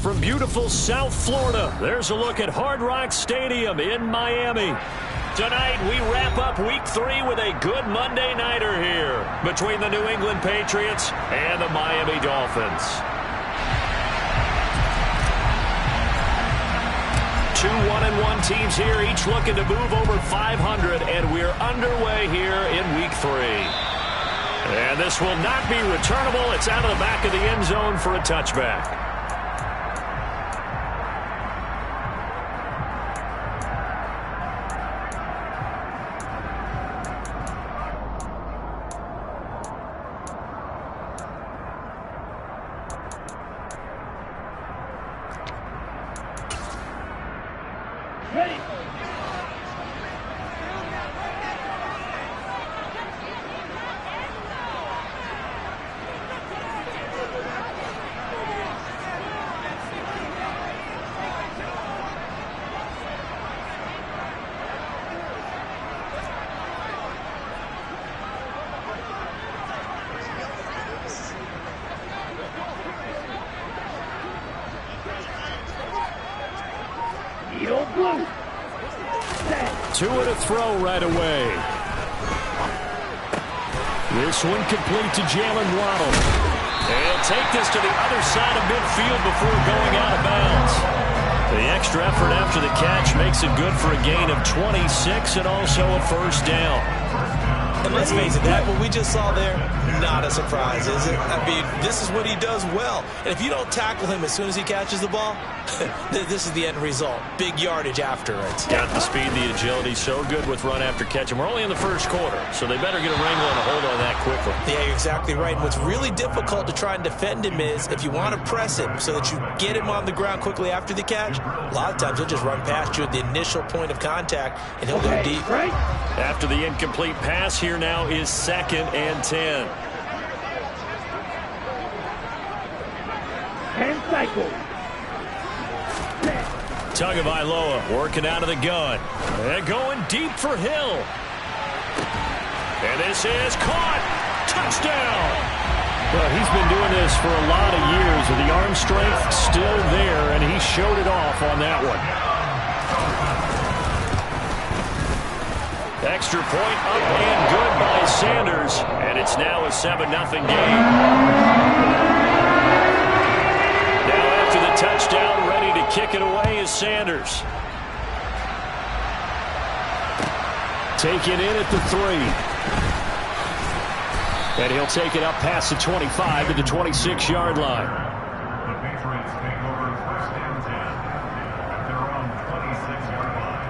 From beautiful South Florida, there's a look at Hard Rock Stadium in Miami. Tonight, we wrap up Week 3 with a good Monday nighter here between the New England Patriots and the Miami Dolphins. Two 1-1 teams here, each looking to move over 500, and we're underway here in Week 3. And this will not be returnable. It's out of the back of the end zone for a touchback. Two and a throw right away. This one complete to Jalen Waddle. And take this to the other side of midfield before going out of bounds. The extra effort after the catch makes it good for a gain of 26 and also a first down. And let's face it, that what we just saw there, not a surprise, is it? I mean, this is what he does well. And if you don't tackle him as soon as he catches the ball, this is the end result. Big yardage after it. Got the speed, the agility, so good with run after catch. And we're only in the first quarter, so they better get a wrangle and a hold on that quickly. Yeah, you're exactly right. And what's really difficult to try and defend him is if you want to press him so that you get him on the ground quickly after the catch, a lot of times he'll just run past you at the initial point of contact, and he'll go deep. After the incomplete pass, here now is 2nd and 10. And cycle. Tagovailoa working out of the gun. And going deep for Hill. And this is caught. Touchdown. Well, he's been doing this for a lot of years, with the arm strength still there, and he showed it off on that one. Extra point up and good by Sanders, and it's now a 7-0 game. Now after the touchdown, ready to kick it away is Sanders. Taken in at the 3. And he'll take it up past the 25 to the 26-yard line. The Patriots take over first and 10 at their own 26-yard line.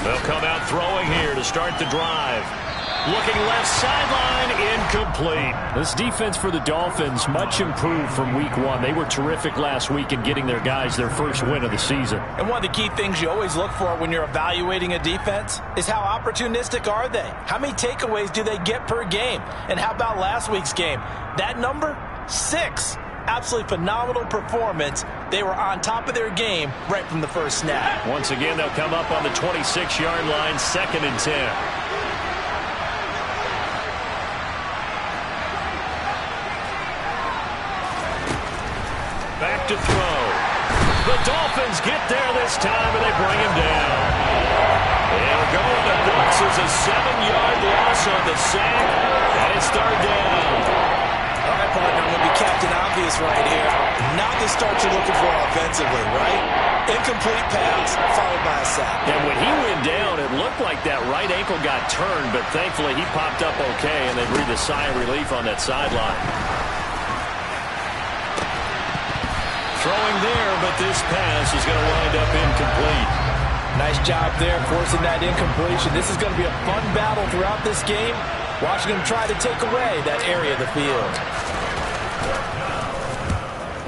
They'll come out throwing here to start the drive. Looking left sideline, incomplete. This defense for the Dolphins much improved from Week 1. They were terrific last week in getting their guys their first win of the season. And one of the key things you always look for when you're evaluating a defense is how opportunistic are they? How many takeaways do they get per game? And how about last week's game? That number? 6. Absolutely phenomenal performance. They were on top of their game right from the first snap. Once again, they'll come up on the 26-yard line, 2nd and 10. Back to throw. The Dolphins get there this time, and they bring him down. They'll go in the books as a 7-yard loss on the sack, and it's 3rd down. All right, partner, I'm going to be Captain Obvious right here. Not the start you're looking for offensively, right? Incomplete pass followed by a sack. And when he went down, it looked like that right ankle got turned, but thankfully he popped up okay, and they breathed a sigh of relief on that sideline. Throwing there, but this pass is going to wind up incomplete. Nice job there forcing that incompletion. This is going to be a fun battle throughout this game. Watching him try to take away that area of the field.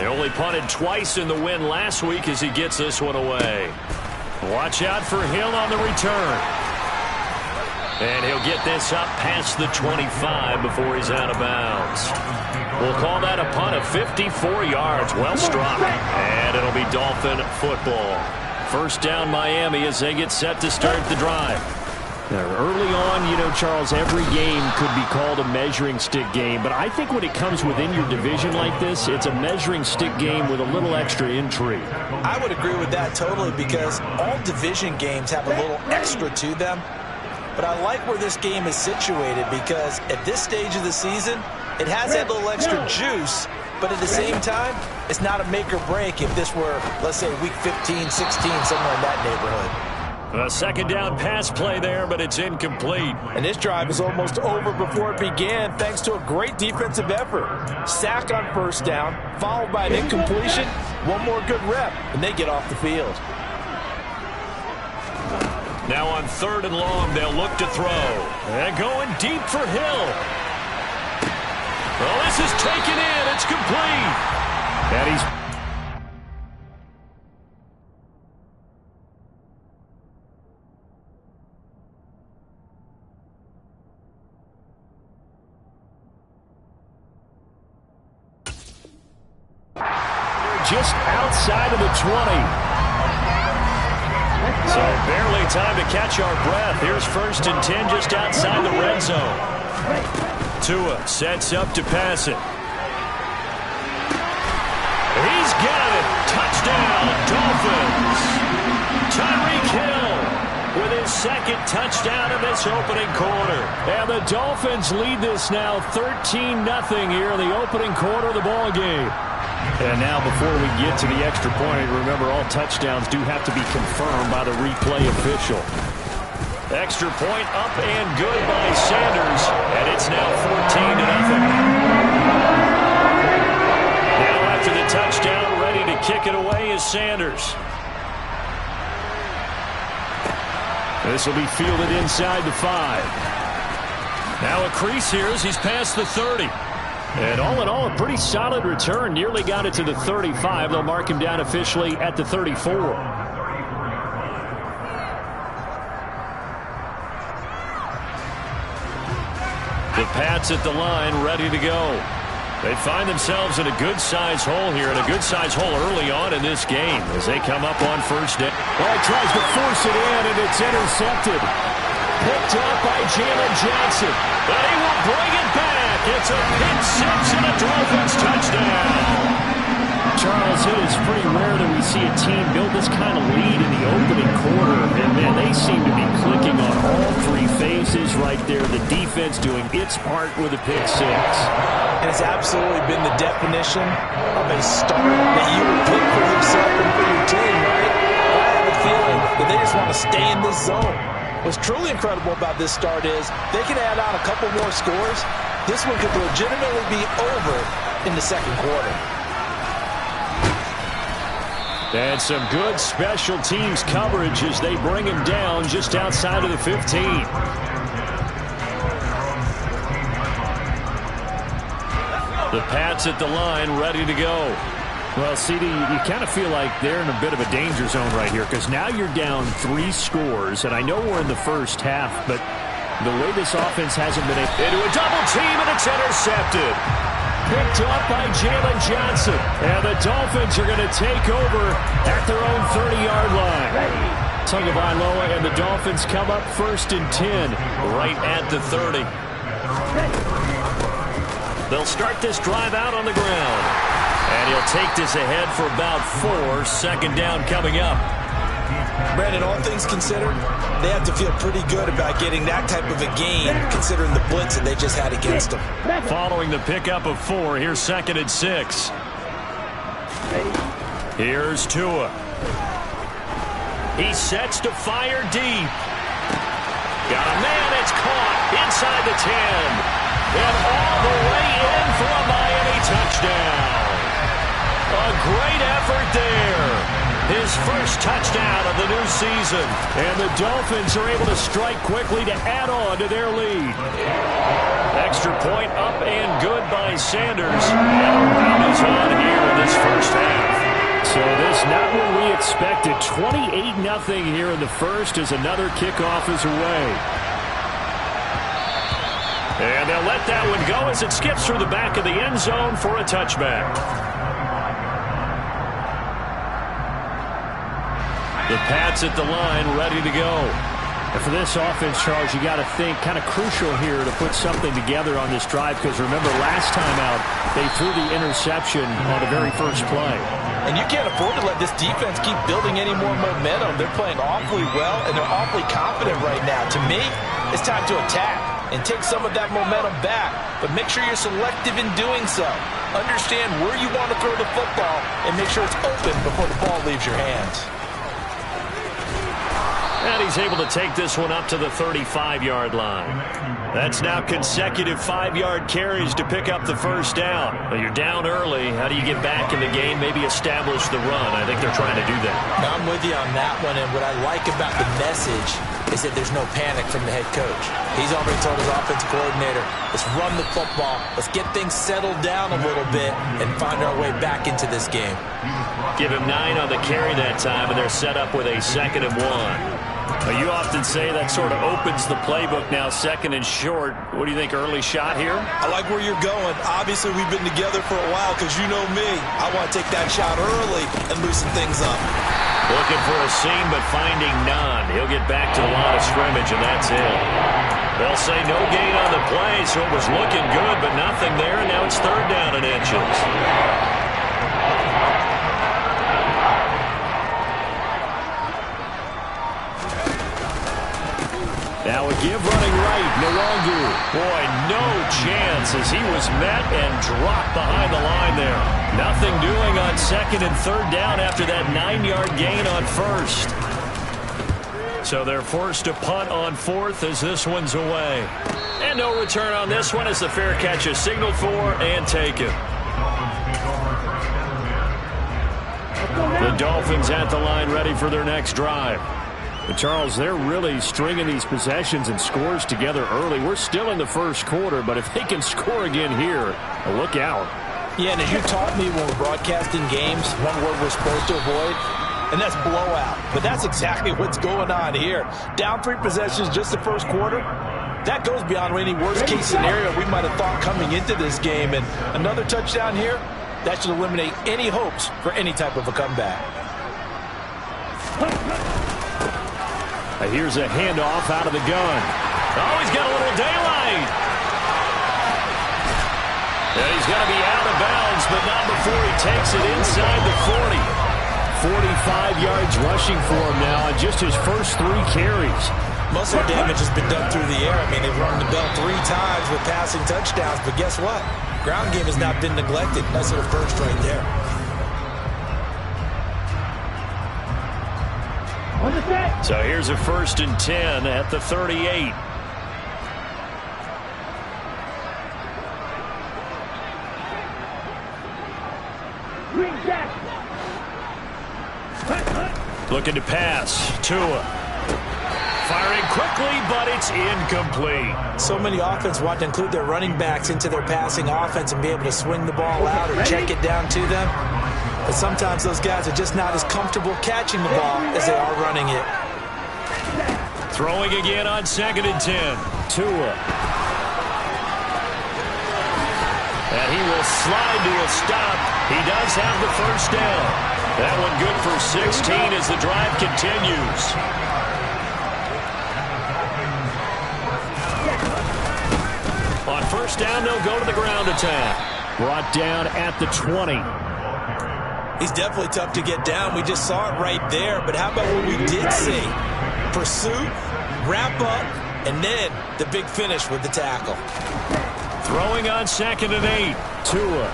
They only punted twice in the win last week as he gets this one away. Watch out for Hill on the return. And he'll get this up past the 25 before he's out of bounds. We'll call that a punt of 54 yards. Well struck. And it'll be Dolphin football. First down Miami as they get set to start the drive. Now, early on, you know, Charles, every game could be called a measuring stick game. But I think when it comes within your division like this, it's a measuring stick game with a little extra intrigue. I would agree with that totally because all division games have a little extra to them. But I like where this game is situated because at this stage of the season, it has that little extra juice, but at the same time, it's not a make or break if this were, let's say, week 15, 16, somewhere in that neighborhood. A second down pass play there, but it's incomplete. And this drive is almost over before it began thanks to a great defensive effort. Sack on first down, followed by an incompletion, one more good rep, and they get off the field. Now on 3rd and long, they'll look to throw. And going deep for Hill. Well, this is taken in. It's complete. And he's... just outside of the 20. So barely time to catch our breath. Here's 1st and 10 just outside the red zone. Tua sets up to pass it. He's got it. Touchdown, Dolphins. Tyreek Hill with his 2nd touchdown in this opening quarter. And the Dolphins lead this now 13-0 here in the opening quarter of the ball game. And now before we get to the extra point, remember all touchdowns do have to be confirmed by the replay official. Extra point up and good by Sanders, and it's now 14-0. Now after the touchdown, ready to kick it away is Sanders. This will be fielded inside the 5. Now a crease here as he's past the 30. And all in all, a pretty solid return. Nearly got it to the 35. They'll mark him down officially at the 34. The Pats at the line, ready to go. They find themselves in a good-sized hole here, and a good-sized hole early on in this game as they come up on 1st down. Well, he tries to force it in, and it's intercepted. Picked up by Jalen Johnson. But he will bring it back. It's a pick 6 and a Dolphins touchdown. Charles, it is pretty rare that we see a team build this kind of lead in the opening quarter. And, man, they seem to be clicking on all 3 phases right there. The defense doing its part with a pick 6. And it's absolutely been the definition of a start that you would pick for yourself and for your team, right? But I have a feeling that they just want to stay in this zone. What's truly incredible about this start is they can add on a couple more scores. This one could legitimately be over in the 2nd quarter. And some good special teams coverage as they bring him down just outside of the 15. The Pats at the line, ready to go. Well, CD, you kind of feel like they're in a bit of a danger zone right here because now you're down 3 scores, and I know we're in the first half, but the way this offense hasn't been able... Into a double team, and it's intercepted. Picked up by Jalen Johnson. And the Dolphins are going to take over at their own 30-yard line. Tagovailoa and the Dolphins come up 1st and 10 right at the 30. They'll start this drive out on the ground. And he'll take this ahead for about 4. 2nd down coming up. Brandon, all things considered, they have to feel pretty good about getting that type of a gain considering the blitz that they just had against them. Following the pickup of 4, here's 2nd and 6. Here's Tua. He sets to fire deep. Got a man, it's caught inside the 10. And all the way in for a Miami touchdown. A great effort there. His first touchdown of the new season. And the Dolphins are able to strike quickly to add on to their lead. Extra point up and good by Sanders. And a round is on here in this first half. So this not what we expected. 28-0 here in the first as another kickoff is away. And they'll let that one go as it skips through the back of the end zone for a touchback. The Pats at the line, ready to go. And for this offense, Charles, you got to think kind of crucial here to put something together on this drive, because remember last time out they threw the interception on the very first play. And you can't afford to let this defense keep building any more momentum. They're playing awfully well, and they're awfully confident right now. To me, it's time to attack and take some of that momentum back, but make sure you're selective in doing so. Understand where you want to throw the football and make sure it's open before the ball leaves your hands. And he's able to take this one up to the 35-yard line. That's now consecutive 5-yard carries to pick up the first down. But you're down early. How do you get back in the game? Maybe establish the run. I think they're trying to do that. Now, I'm with you on that one, and what I like about the message is that there's no panic from the head coach. He's already told his offensive coordinator, let's run the football, let's get things settled down a little bit, and find our way back into this game. Give him 9 on the carry that time, and they're set up with a 2nd and 1. You often say that sort of opens the playbook now, 2nd and short. What do you think, early shot here? I like where you're going. Obviously, we've been together for a while because you know me. I want to take that shot early and loosen things up. Looking for a seam, but finding none. He'll get back to the line of scrimmage, and that's it. They'll say no gain on the play, so it was looking good, but nothing there, and now it's 3rd down and inches. Now a give running right, Nwangu. Boy, no chance as he was met and dropped behind the line there. Nothing doing on 2nd and 3rd down after that 9-yard gain on 1st. So they're forced to punt on 4th as this one's away. And no return on this one as the fair catch is signaled for and taken. The Dolphins at the line ready for their next drive. But Charles, they're really stringing these possessions and scores together early. We're still in the first quarter, but if they can score again here, look out. Yeah, and as you taught me when we're broadcasting games, one word we're supposed to avoid, and that's blowout. But that's exactly what's going on here. Down 3 possessions just the first quarter. That goes beyond any worst-case scenario we might have thought coming into this game. And another touchdown here, that should eliminate any hopes for any type of a comeback. Here's a handoff out of the gun. Oh, he's got a little daylight. And he's going to be out of bounds, but not before he takes it inside the 40. 45 yards rushing for him now on just his first 3 carries. Most of the damage has been done through the air. I mean, they've rung the bell 3 times with passing touchdowns, but guess what? Ground game has not been neglected. Nice little burst right there. So here's a 1st and 10 at the 38. Looking to pass. Tua. Firing quickly, but it's incomplete. So many offense want to include their running backs into their passing offense and be able to swing the ball out or check it down to them. But sometimes those guys are just not as comfortable catching the ball as they are running it. Throwing again on 2nd and 10. Tua. And he will slide to a stop. He does have the first down. That one good for 16 as the drive continues. On 1st down, they'll go to the ground attack. Brought down at the 20. He's definitely tough to get down. We just saw it right there. But how about what we did see? Pursuit, wrap up, and then the big finish with the tackle. Throwing on 2nd and 8. Tua.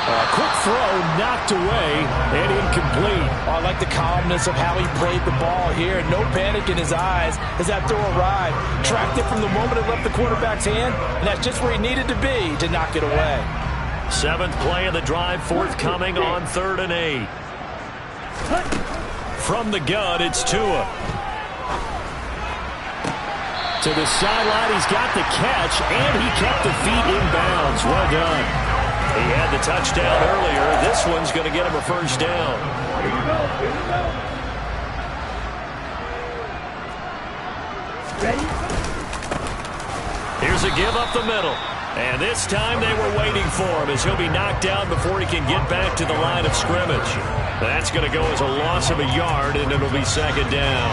A quick throw knocked away and incomplete. Oh, I like the calmness of how he played the ball here. No panic in his eyes as that throw arrived. Tracked it from the moment it left the quarterback's hand, and that's just where he needed to be to knock it away. 7th play of the drive forthcoming on 3rd and 8. From the gun, it's Tua. To the sideline, he's got the catch, and he kept the feet in bounds. Well done. He had the touchdown earlier. This one's going to get him a first down. Here's a give up the middle. And this time they were waiting for him as he'll be knocked down before he can get back to the line of scrimmage. That's going to go as a loss of a yard, and it'll be second down.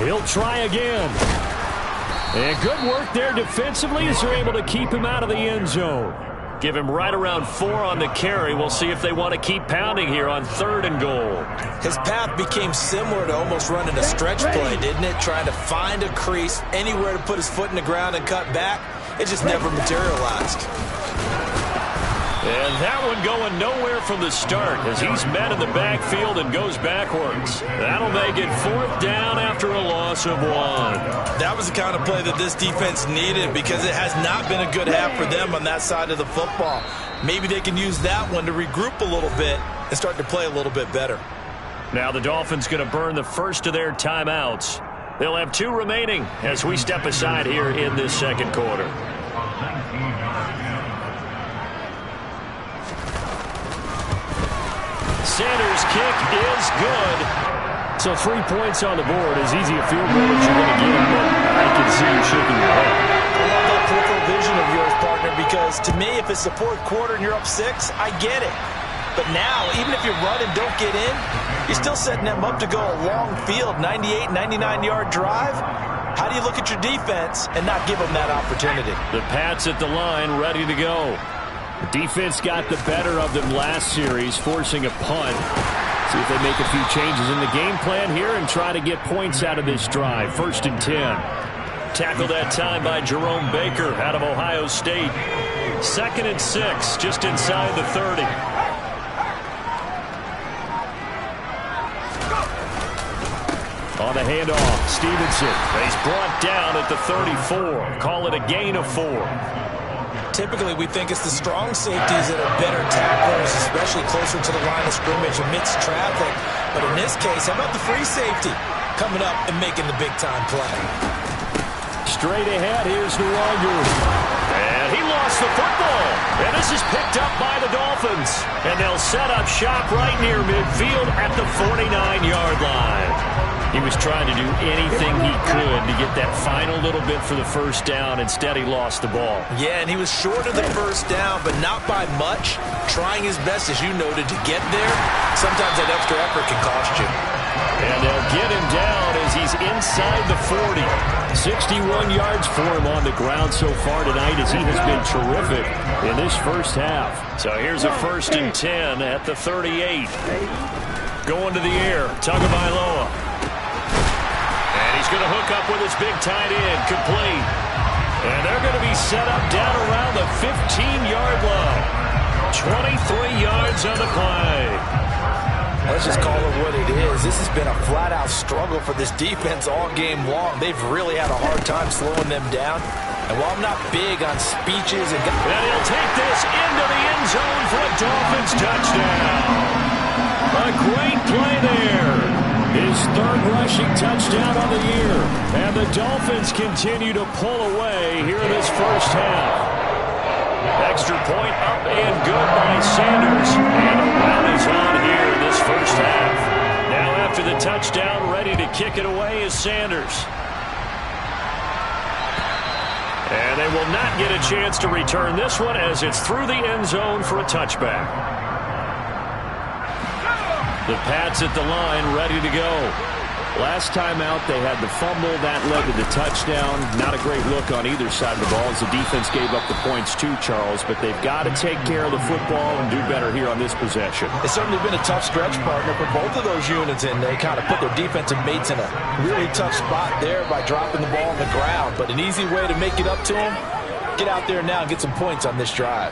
He'll try again. And good work there defensively as they're able to keep him out of the end zone. Give him right around 4 on the carry. We'll see if they want to keep pounding here on 3rd and goal. His path became similar to almost running a stretch play, didn't it? Trying to find a crease, anywhere to put his foot in the ground and cut back. It just never materialized. And that one going nowhere from the start as he's met in the backfield and goes backwards. That'll make it 4th down after a loss of 1. That was the kind of play that this defense needed because it has not been a good half for them on that side of the football. Maybe they can use that one to regroup a little bit and start to play a little bit better. Now the Dolphins going to burn the first of their timeouts. They'll have 2 remaining as we step aside here in this second quarter. Sanders' kick is good. So 3 points on the board. As easy a field goal as you're going to get him, but I can see you shaking your head. I love that peripheral vision of yours, partner, because to me, if it's the 4th quarter and you're up 6, I get it. But now, even if you run and don't get in, you're still setting them up to go a long field, 98, 99-yard drive. How do you look at your defense and not give them that opportunity? The Pats at the line, ready to go. The defense got the better of them last series, forcing a punt. See if they make a few changes in the game plan here and try to get points out of this drive. 1st and 10. Tackled that time by Jerome Baker out of Ohio State. 2nd and 6, just inside the 30. On the handoff, Stevenson. He's brought down at the 34. Call it a gain of 4. Typically, we think it's the strong safeties that are better tacklers, especially closer to the line of scrimmage amidst traffic. But in this case, how about the free safety coming up and making the big-time play? Straight ahead, here's Nwangu. And he lost the football. And this is picked up by the Dolphins. And they'll set up shop right near midfield at the 49-yard line. He was trying to do anything he could to get that final little bit for the 1st down. Instead, he lost the ball. Yeah, and he was short of the 1st down, but not by much. Trying his best, as you noted, to get there. Sometimes that extra effort can cost you. And they'll get him down as he's inside the 40. 61 yards for him on the ground so far tonight as he has been terrific in this first half. So here's a 1st and 10 at the 38. Going to the air, Tagovailoa. And he's going to hook up with his big tight end, complete. And they're going to be set up down around the 15-yard line. 23 yards on the play. Let's just call it what it is. This has been a flat-out struggle for this defense all game long. They've really had a hard time slowing them down. And while I'm not big on speeches and he'll take this into the end zone for a Dolphins touchdown. A great play there. His 3rd rushing touchdown on the year. And the Dolphins continue to pull away here in this first half. Extra point up and good by Sanders. And a run is on here in this first half. Now after the touchdown, ready to kick it away is Sanders. And they will not get a chance to return this one as it's through the end zone for a touchback. The Pats at the line, ready to go. Last time out, they had the fumble. That led to the touchdown. Not a great look on either side of the ball as the defense gave up the points too, Charles. But they've got to take care of the football and do better here on this possession. It's certainly been a tough stretch, partner, for both of those units, and they kind of put their defensive mates in a really tough spot there by dropping the ball on the ground. But an easy way to make it up to them, get out there now and get some points on this drive.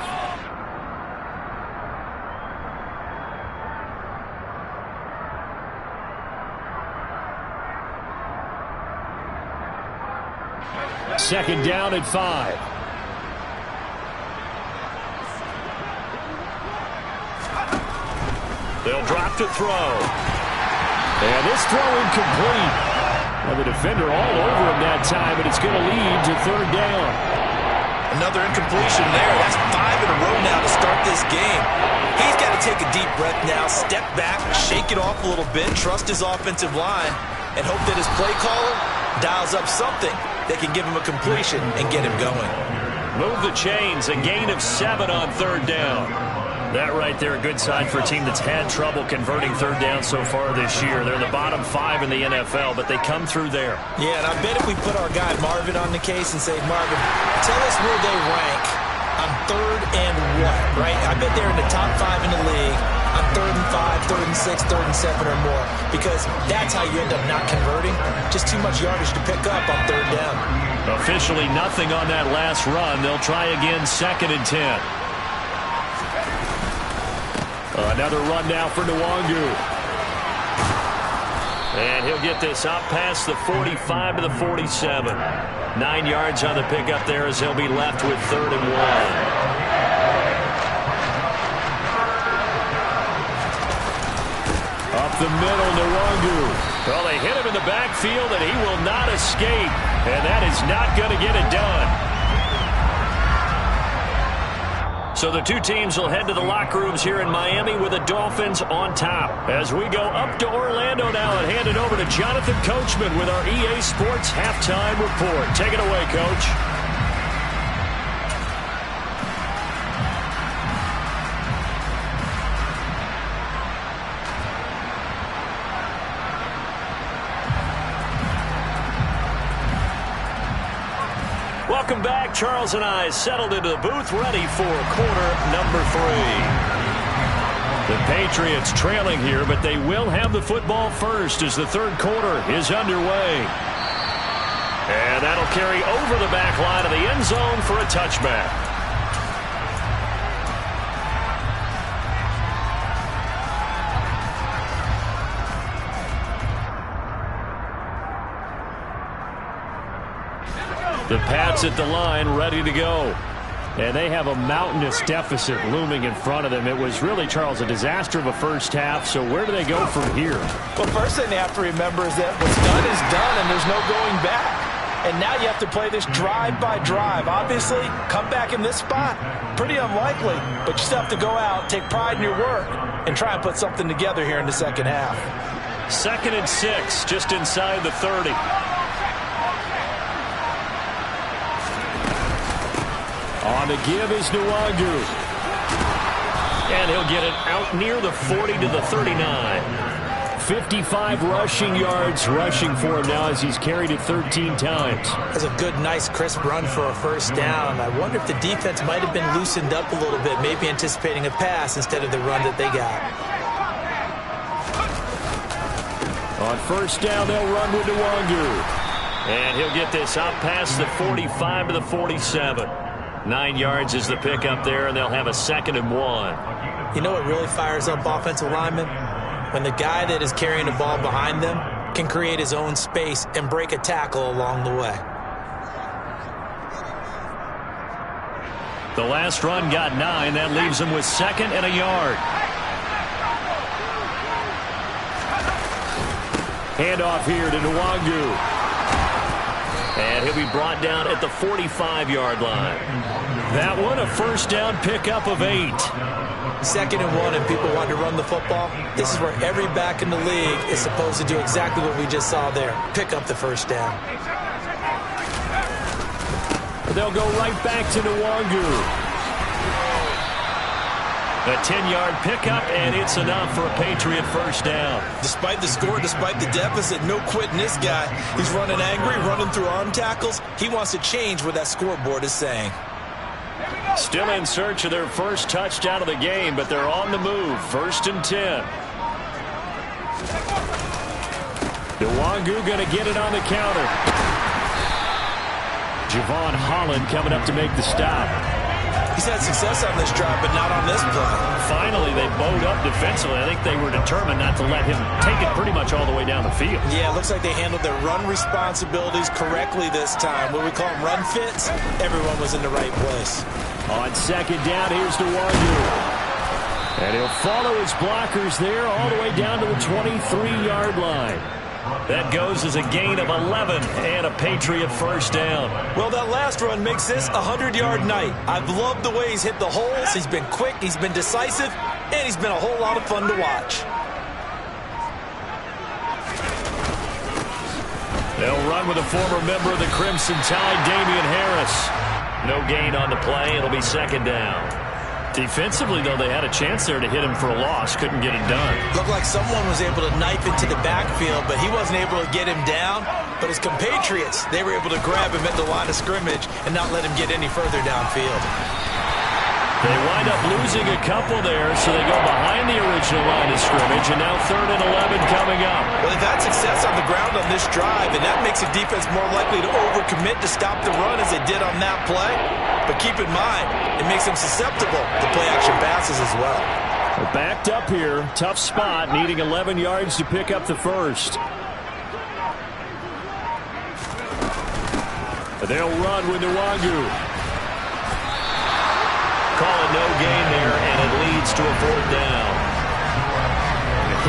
Second down at 5. They'll drop to throw. And this throw incomplete. Well, the defender all over him that time, but it's going to lead to 3rd down. Another incompletion there. That's 5 in a row now to start this game. He's got to take a deep breath now, step back, shake shake it off a little bit, trust his offensive line, and hope that his play caller dials up something that can give him a completion and get him going. Move the chains, a gain of 7 on 3rd down. That right there, a good sign for a team that's had trouble converting 3rd down so far this year. They're in the bottom 5 in the NFL, but they come through there. Yeah, and I bet if we put our guy Marvin on the case and say, Marvin, tell us where they rank on 3rd and what, right? I bet they're in the top 5 in the league on 3rd and 5, 3rd and 6, 3rd and 7 or more, because that's how you end up not converting. Just too much yardage to pick up on 3rd down. Officially nothing on that last run. They'll try again 2nd and 10. Another run now for Nwangu. And he'll get this up past the 45 to the 47. 9 yards on the pickup there as he'll be left with 3rd and 1. Up the middle, Nwangu. Well, they hit him in the backfield, and he will not escape. And that is not going to get it done. So the two teams will head to the locker rooms here in Miami with the Dolphins on top. As we go up to Orlando now and hand it over to Jonathan Coachman with our EA Sports Halftime Report. Take it away, Coach. Welcome back. Charles and I settled into the booth, ready for quarter number 3. The Patriots trailing here, but they will have the football first as the 3rd quarter is underway. And that'll carry over the back line of the end zone for a touchback. The Pats at the line, ready to go. And they have a mountainous deficit looming in front of them. It was really, Charles, a disaster of a first half. So where do they go from here? Well, first thing they have to remember is that what's done is done, and there's no going back. And now you have to play this drive by drive. Obviously, come back in this spot, pretty unlikely. But you still have to go out, take pride in your work, and try and put something together here in the second half. 2nd and 6, just inside the 30. On the give is Nwangu. And he'll get it out near the 40 to the 39. 55 rushing yards rushing for him now as he's carried it 13 times. That's a good, nice, crisp run for a first down. I wonder if the defense might have been loosened up a little bit, maybe anticipating a pass instead of the run that they got. On first down, they'll run with Nwangu. And he'll get this out past the 45 to the 47. 9 yards is the pickup there, and they'll have a 2nd and 1. You know what really fires up offensive linemen? When the guy that is carrying the ball behind them can create his own space and break a tackle along the way. The last run got 9. That leaves them with 2nd and a yard. Handoff here to Nwangu. And he'll be brought down at the 45-yard line. That one, a first down pickup of 8. 2nd and 1, and people want to run the football. This is where every back in the league is supposed to do exactly what we just saw there. Pick up the first down. They'll go right back to Nwangu. A 10-yard pickup, and it's enough for a Patriot first down. Despite the score, despite the deficit, no quitting this guy. He's running angry, running through arm tackles. He wants to change what that scoreboard is saying. Still in search of their first touchdown of the game, but they're on the move. 1st and 10. Nwangu going to get it on the counter. Javon Holland coming up to make the stop. He's had success on this drive, but not on this play. Finally, they bowed up defensively. I think they were determined not to let him take it pretty much all the way down the field. Yeah, it looks like they handled their run responsibilities correctly this time. What we call them run fits, everyone was in the right place. On 2nd down, here's Nwangu. And he'll follow his blockers there all the way down to the 23-yard line. That goes as a gain of 11 and a Patriot first down. Well, that last run makes this a 100-yard night. I've loved the way he's hit the holes. He's been quick, he's been decisive, and he's been a whole lot of fun to watch. They'll run with a former member of the Crimson Tide, Damian Harris. No gain on the play. It'll be second down. Defensively, though, they had a chance there to hit him for a loss. Couldn't get it done. Looked like someone was able to knife into the backfield, but he wasn't able to get him down. But his compatriots, they were able to grab him at the line of scrimmage and not let him get any further downfield. They wind up losing a couple there, so they go behind the original line of scrimmage, and now 3rd and 11 coming up. Well, they've had success on the ground on this drive, and that makes a defense more likely to overcommit to stop the run as they did on that play. But keep in mind, it makes them susceptible to play-action passes as well. They're backed up here. Tough spot, needing 11 yards to pick up the first. They'll run with Nwangu. Call it no gain there, and it leads to a 4th down.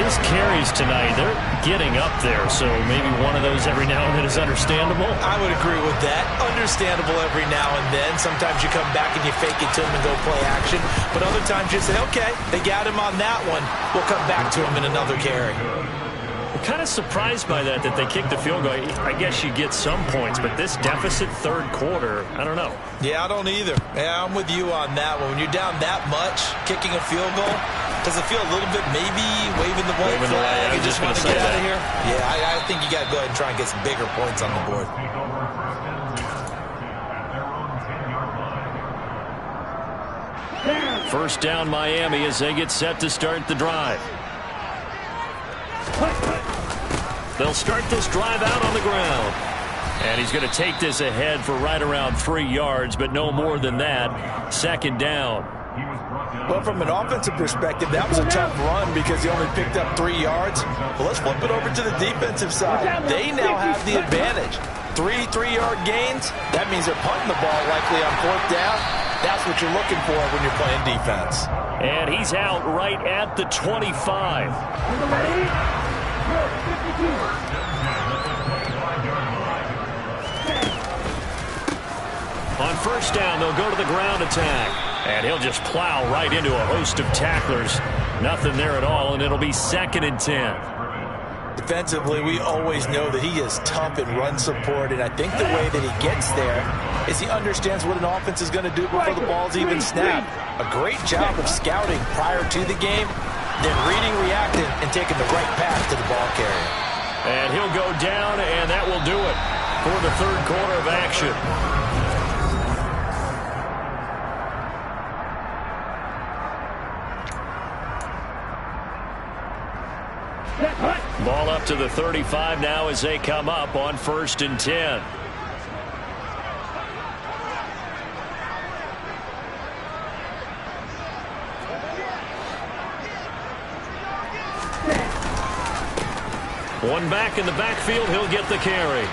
His carries tonight, they're getting up there, so maybe one of those every now and then is understandable. I would agree with that. Understandable every now and then. Sometimes you come back and you fake it to him and go play action. But other times you say, okay, they got him on that one. We'll come back to him in another carry. I'm kind of surprised by that they kicked the field goal. I guess you get some points, but this deficit 3rd quarter, I don't know. Yeah, I don't either. Yeah, I'm with you on that one. When you're down that much, kicking a field goal, does it feel a little bit maybe waving the white flag and just want to get out of here? Yeah, I think you got to go ahead and try and get some bigger points on the board. First down Miami as they get set to start the drive. They'll start this drive out on the ground. And he's going to take this ahead for right around 3 yards, but no more than that. 2nd down. Well, from an offensive perspective, that was a tough run because he only picked up 3 yards. Well, let's flip it over to the defensive side. They now have the advantage. 3 3-yard gains. That means they're punting the ball likely on 4th down. That's what you're looking for when you're playing defense. And he's out right at the 25. On 1st down, they'll go to the ground attack. And he'll just plow right into a host of tacklers. Nothing there at all, and it'll be 2nd and 10. Defensively, we always know that he is tough in run support, and I think the way that he gets there is he understands what an offense is going to do before the ball's even snapped. A great job of scouting prior to the game, then reading, reacting, and taking the right path to the ball carrier. And he'll go down, and that will do it for the 3rd quarter of action. Ball up to the 35 now as they come up on 1st and 10. One back in the backfield, he'll get the carry.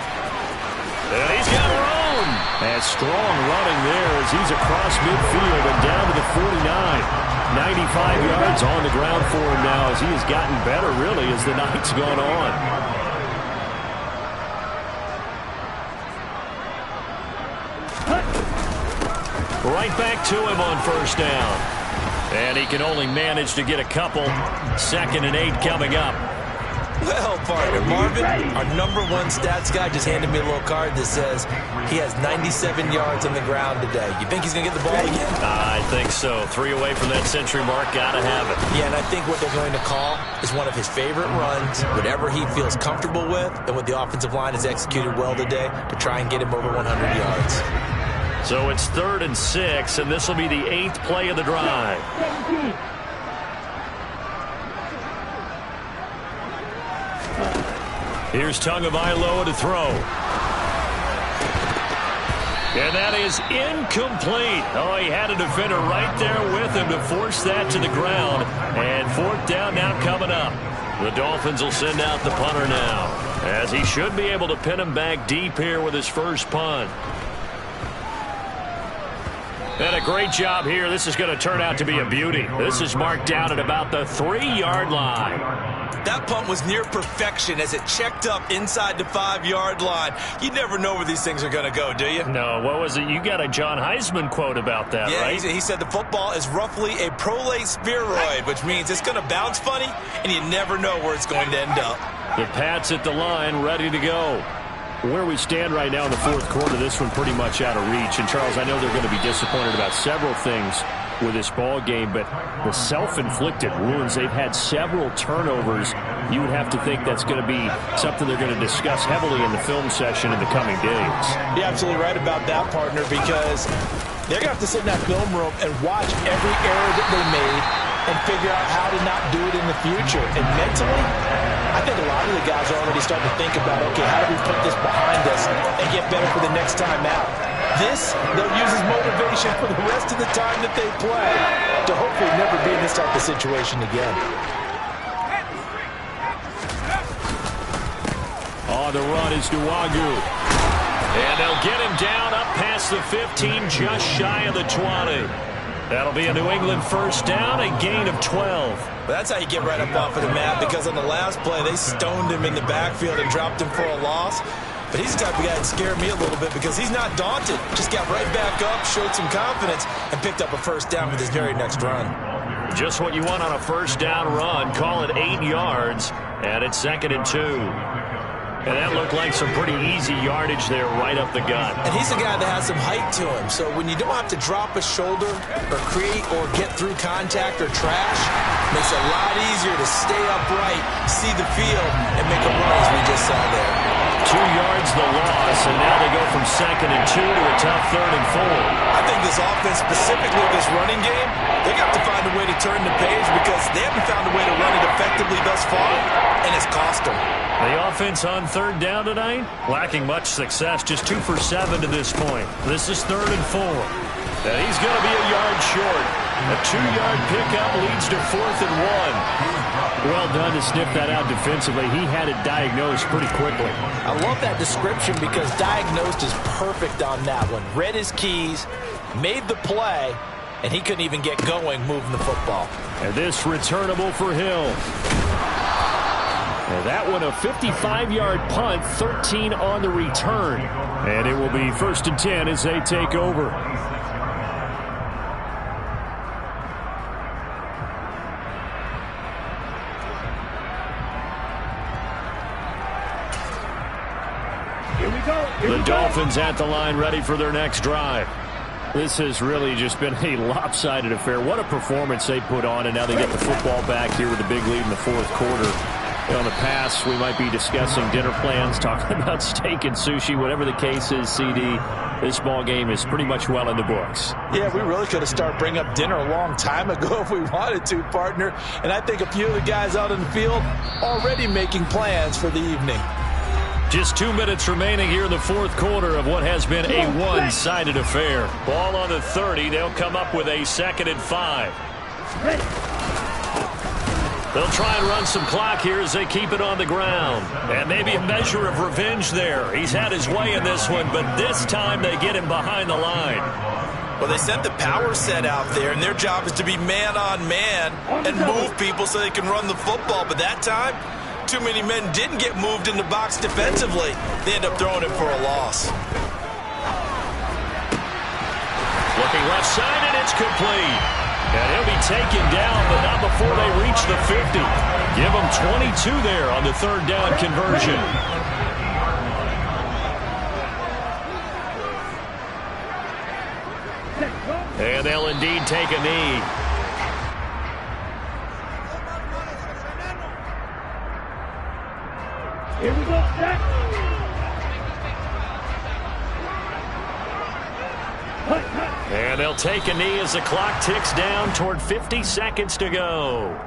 And he's got room. And strong running there as he's across midfield and down to the 49. 95 yards on the ground for him now as he has gotten better, really, as the night's gone on. Right back to him on 1st down. And he can only manage to get a couple. 2nd and 8 coming up. Well, partner, Marvin, our #1 stats guy just handed me a little card that says he has 97 yards on the ground today. You think he's going to get the ball again? I think so. 3 away from that century mark. Got to have it. Yeah, and I think what they're going to call is one of his favorite runs, whatever he feels comfortable with, and what the offensive line has executed well today to try and get him over 100 yards. So it's 3rd and 6, and this will be the 8th play of the drive. Here's Tagovailoa to throw. And that is incomplete. Oh, he had a defender right there with him to force that to the ground. And 4th down now coming up. The Dolphins will send out the punter now, as he should be able to pin him back deep here with his first punt. And a great job here. This is going to turn out to be a beauty. This is marked down at about the 3-yard line. That punt was near perfection as it checked up inside the 5-yard line. You never know where these things are going to go, do you? No, what was it? You got a John Heisman quote about that, right? Yeah, he said the football is roughly a prolate spheroid, which means it's going to bounce funny, and you never know where it's going to end up. The Pats at the line, ready to go. Where we stand right now in the fourth quarter, this one pretty much out of reach. And, Charles, I know they're going to be disappointed about several things with this ball game, but the self-inflicted wounds, they've had several turnovers. You would have to think that's going to be something they're going to discuss heavily in the film session in the coming days. You're absolutely right about that, partner, because they're going to have to sit in that film room and watch every error that they made and figure out how to not do it in the future. And mentally, I think a lot of the guys are already starting to think about, okay, how do we put this behind us and get better for the next time out? This, they'll use as motivation for the rest of the time that they play to hopefully never be in this type of situation again. On the run is Duagu. And they'll get him down up past the 15, just shy of the 20. That'll be a New England first down, a gain of 12. That's how you get right up off of the mat, because on the last play, they stoned him in the backfield and dropped him for a loss. But he's the type of guy that scared me a little bit because he's not daunted. Just got right back up, showed some confidence, and picked up a first down with his very next run. Just what you want on a first down run. Call it 8 yards, and it's 2nd and 2. And that looked like some pretty easy yardage there right up the gut. And he's a guy that has some height to him. So when you don't have to drop a shoulder or create or get through contact or trash, makes it a lot easier to stay upright, see the field, and make a run as we just saw there. 2 yards the loss, and now they go from 2nd and 2 to a tough 3rd and 4. I think this offense, specifically this running game, they're going to have to find a way to turn the page because they haven't found a way to run it effectively thus far, and it's cost them. The offense on 3rd down tonight, lacking much success, just 2 for 7 to this point. This is 3rd and 4. And he's going to be a yard short. A 2-yard pickup leads to 4th and 1. Well done to sniff that out defensively. He had it diagnosed pretty quickly. I love that description because diagnosed is perfect on that one. Read his keys, made the play, and he couldn't even get going moving the football. And this returnable for Hill. And that one a 55-yard punt, 13 on the return. And it will be 1st and 10 as they take over. The Dolphins at the line, ready for their next drive. This has really just been a lopsided affair. What a performance they put on, and now they get the football back here with a big lead in the fourth quarter. On the pass, we might be discussing dinner plans, talking about steak and sushi, whatever the case is, CD. This ball game is pretty much well in the books. Yeah, we really could have started bringing up dinner a long time ago if we wanted to, partner. And I think a few of the guys out in the field already making plans for the evening. Just 2 minutes remaining here in the fourth quarter of what has been a one-sided affair. Ball on the 30. They'll come up with a 2nd and 5. They'll try and run some clock here as they keep it on the ground. And maybe a measure of revenge there. He's had his way in this one, but this time they get him behind the line. Well, they sent the power set out there, and their job is to be man-on-man and move people so they can run the football. But that time, too many men didn't get moved in the box defensively. They end up throwing it for a loss. Looking left side, and it's complete. And he'll be taken down, but not before they reach the 50. Give them 22 there on the 3rd down conversion. And they'll indeed take a knee. Here we go, Jack. And they'll take a knee as the clock ticks down toward 50 seconds to go.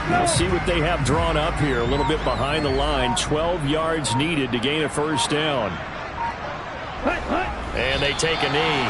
We'll see what they have drawn up here. A little bit behind the line. 12 yards needed to gain a first down. And they take a knee.